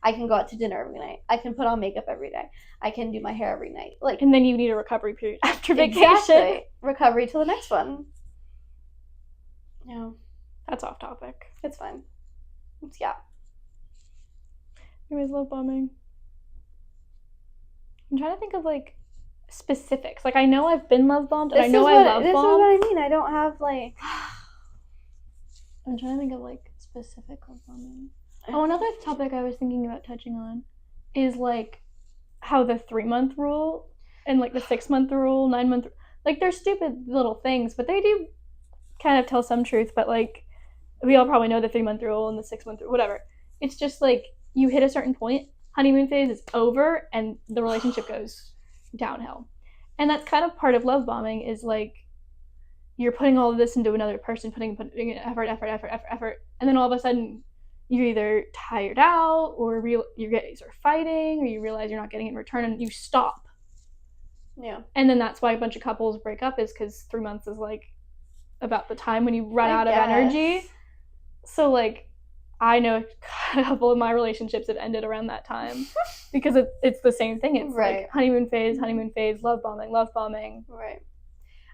I can go out to dinner every night. I can put on makeup every day. I can do my hair every night. Like, and then you need a recovery period after vacation. Exactly. Recovery till the next one. Yeah. That's off topic. It's fine. Yeah. Anyways, love bombing. I'm trying to think of, like, specifics. Like, I know I've been love bombed, and I know I love bombed. This is what I mean. I don't have, like... I'm trying to think of, like, specific love bombing. Oh, another topic I was thinking about touching on is, like, how the 3-month rule and, like, the 6-month rule, 9-month... Like, they're stupid little things, but they do kind of tell some truth. But, like, we all probably know the 3-month rule and the 6-month rule, whatever. It's just, like, you hit a certain point, honeymoon phase is over and the relationship goes downhill. And that's kind of part of love bombing, is like you're putting all of this into another person, putting effort, and then all of a sudden you're either tired out, or you're sort of fighting, or you realize you're not getting it in return, and you stop. Yeah. And then that's why a bunch of couples break up, is because 3 months is like about the time when you run out of energy. So like I know a couple of my relationships have ended around that time because it's the same thing. It's like honeymoon phase, love bombing. Right.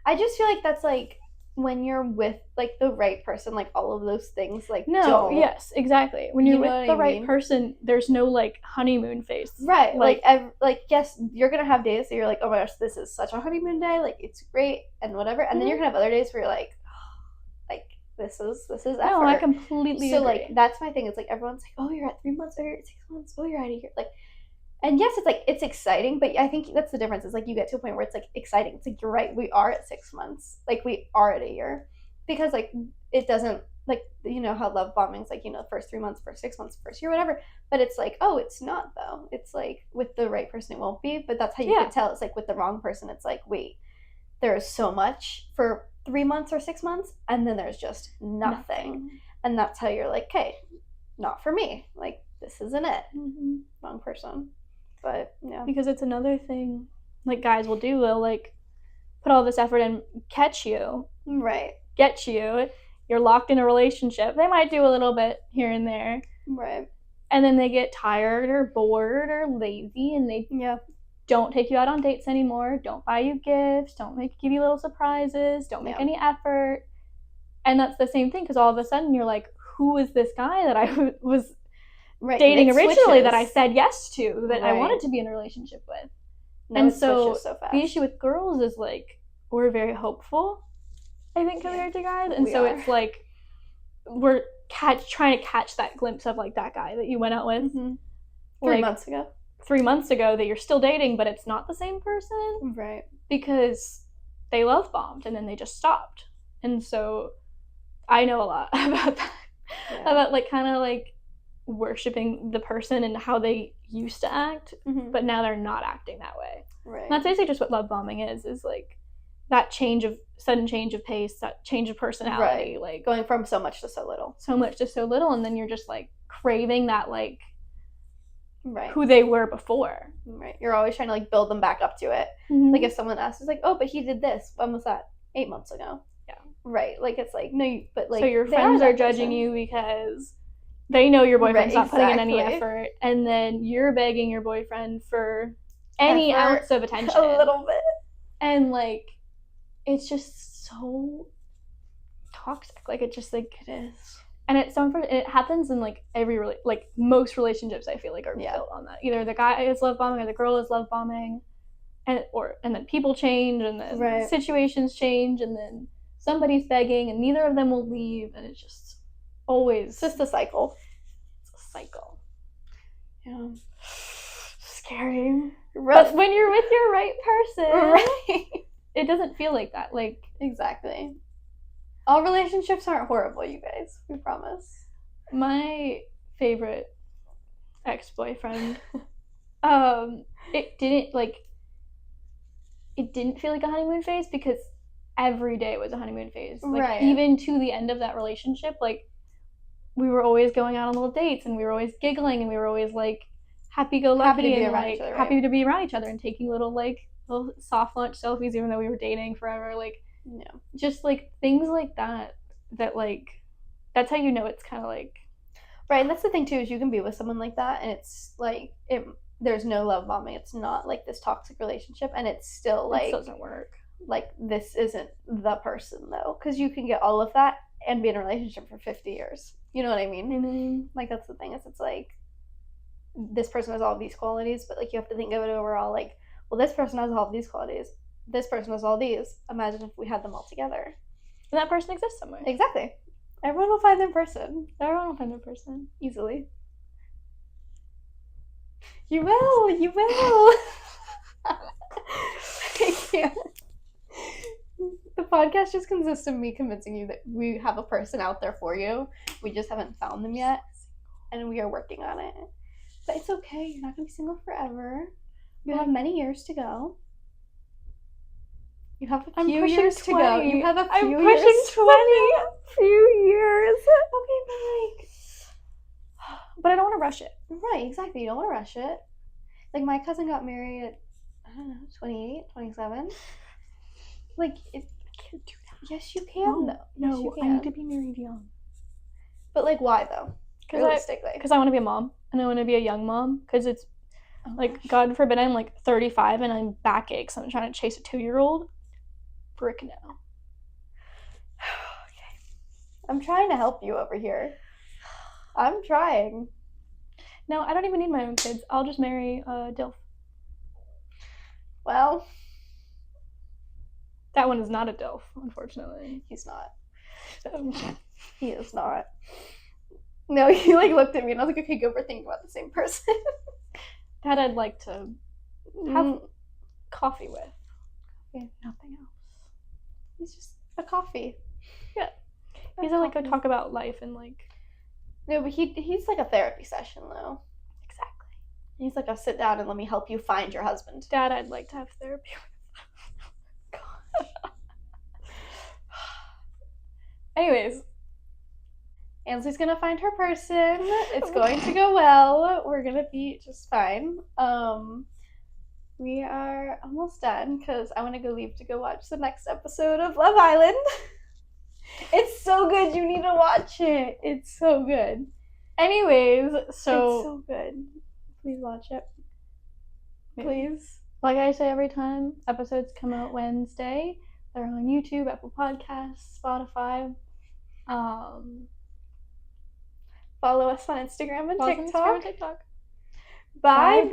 I just feel like that's like when you're with like the right person, like all of those things like yes, exactly. When you're with the right person, there's no like honeymoon phase. Right. Like yes, you're gonna have days that you're like, oh my gosh, this is such a honeymoon day, like it's great and whatever. And then you're gonna have other days where you're like, this is effort. No, I completely agree. Like that's my thing. It's like everyone's like, oh, you're at 3 months, or you're at 6 months, oh, you're out of here. Like, and yes, it's like it's exciting, but I think that's the difference. It's like you get to a point where it's like exciting. It's like you're right, we are at 6 months, like we are at a year, because like it doesn't like how love bombing's like first 3 months, first 6 months, first year, whatever. But it's like, oh, it's not though. It's like with the right person it won't be, but that's how you can tell. It's like with the wrong person, it's like, wait, there is so much for 3 months or 6 months, and then there's just nothing. And that's how you're like, okay, not for me. Like, this isn't it. Wrong person. But yeah, because it's another thing like guys will do. They'll like put all this effort and catch you, right? Get you. You're locked in a relationship. They might do a little bit here and there, right? And then they get tired or bored or lazy, and they don't take you out on dates anymore, don't buy you gifts, don't give you little surprises, don't make any effort. And that's the same thing, because all of a sudden you're like, who is this guy that I was dating originally, that I said yes to, that I wanted to be in a relationship with? And so the issue with girls is like, we're very hopeful, I think, compared to guys. And it's like we're trying to catch that glimpse of like that guy that you went out with 3 months ago that you're still dating, but it's not the same person. Right. Because they love bombed and then they just stopped. And so I know a lot about that. Yeah. About like kind of like worshiping the person and how they used to act, but now they're not acting that way. Right. And that's basically just what love bombing is like that sudden change of pace, that change of personality. Right. Like going from so much to so little. So much to so little, and then you're just like craving that like right. who they were before. Right. You're always trying to like build them back up to it. Like if someone asks, it's like, oh, but he did this. When was that? 8 months ago. Yeah. Right. Like it's like, no, but like. So your friends are judging you because they know your boyfriend's not putting in any effort, and then you're begging your boyfriend for any ounce of attention. A little bit. And like, it's just so toxic. Like it just like it is. And it happens in like most relationships. I feel like are built on that. Either the guy is love bombing or the girl is love bombing, and then people change, and then situations change, and then somebody's begging, and neither of them will leave, and it's just always just a cycle. It's a cycle. Yeah, scary. But when you're with your right person, it doesn't feel like that. Like exactly. All relationships aren't horrible, you guys. We promise. My favorite ex-boyfriend, it didn't feel like a honeymoon phase, because every day was a honeymoon phase. Like even to the end of that relationship, like we were always going out on little dates, and we were always giggling, and we were always like happy-go-lucky and like happy to be around each other, and taking little soft launch selfies, even though we were dating forever. Like. Yeah. Just like things like that like that's how you know it's kind of like right. And that's the thing too, is you can be with someone like that and it's like there's no love bombing, it's not like this toxic relationship, and it's still like it doesn't work. Like this isn't the person though, because you can get all of that and be in a relationship for 50 years, you know what I mean? Like that's the thing, is it's like this person has all of these qualities, but like you have to think of it overall, like, well, this person has all of these qualities, this person has all these. Imagine if we had them all together. And that person exists somewhere. Exactly. Everyone will find their person. Everyone will find their person. Easily. You will. You will. I can't. The podcast just consists of me convincing you that we have a person out there for you. We just haven't found them yet. And we are working on it. But it's okay. You're not going to be single forever. You have many years to go. You have a few years to go. You have a few I'm years. pushing 20. Few years. Okay, but I don't want to rush it. Right, exactly. You don't want to rush it. Like, my cousin got married at, I don't know, 28, 27. Like, I can't do that. Yes, you can, though. No, yes, you I can. need to be married young. But, like, why, though? Realistically. Because I want to be a mom, and I want to be a young mom, because it's, God forbid I'm, 35 and I'm backache, so I'm trying to chase a 2-year-old. Frick no. Okay. I'm trying to help you over here. I'm trying. No, I don't even need my own kids. I'll just marry DILF. Well, that one is not a DILF, unfortunately. He's not. He is not. No, he looked at me and I was like, okay, go, we're thinking about the same person. That I'd like to have coffee with. Okay, nothing else. He's just a coffee. Yeah. He's go talk about life and No, but he's like a therapy session though. Exactly. He's like a sit down and let me help you find your husband. Dad, I'd like to have therapy with. Gosh. Anyways. Ainsley's gonna find her person. It's going to go well. We're gonna be just fine. We are almost done because I want to leave to go watch the next episode of Love Island. It's so good. You need to watch it. It's so good. Anyways, it's so good. Please watch it. Please. Like I say every time, episodes come out Wednesday. They're on YouTube, Apple Podcasts, Spotify. Follow us on Instagram and TikTok. Bye. Bye.